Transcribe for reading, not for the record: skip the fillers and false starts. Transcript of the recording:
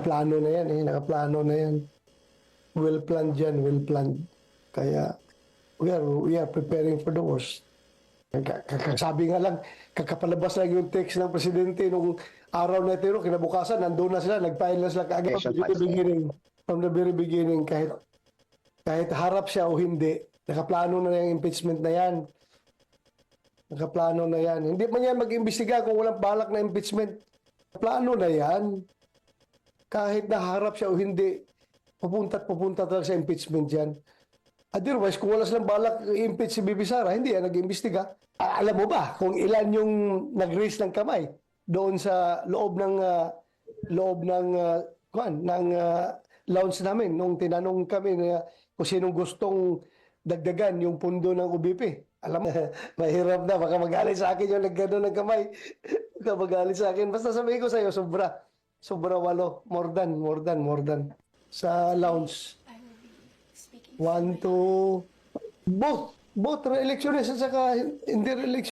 Plano na yan eh, nakaplano na yan. Well planned yan, well planned. Kaya we are preparing for the worst. Sabi nga lang, kakapalabas lang yung text ng presidente nung araw na ito, kinabukasan, nandun na sila, nag-file na sila kaagad from the very beginning, kahit harap siya o hindi, nakaplano na yung impeachment na yan. Nakaplano na yan. Hindi man yan mag-imbestiga kung walang balak na impeachment. Plano na yan. Kahit naharap siya o hindi, pupunta talaga sa impeachment yan. Otherwise, kung wala silang balak i-impeach si Bibi Sara, hindi yan nag-imbestiga. Alam mo ba kung ilan yung nag-raise ng kamay doon sa loob ng lounge namin nung tinanong kami na kung sinong gustong dagdagan yung pundo ng UBP. Alam mo, mahirap na. Baka magalit sa akin yung naggano ng kamay. Baka magalit sa akin. Basta sabihin ko sa iyo, sobra. Sobra 8. More than. Sa lounge. I will be speaking. 1, 2, both re-elections at saka hindi re-election.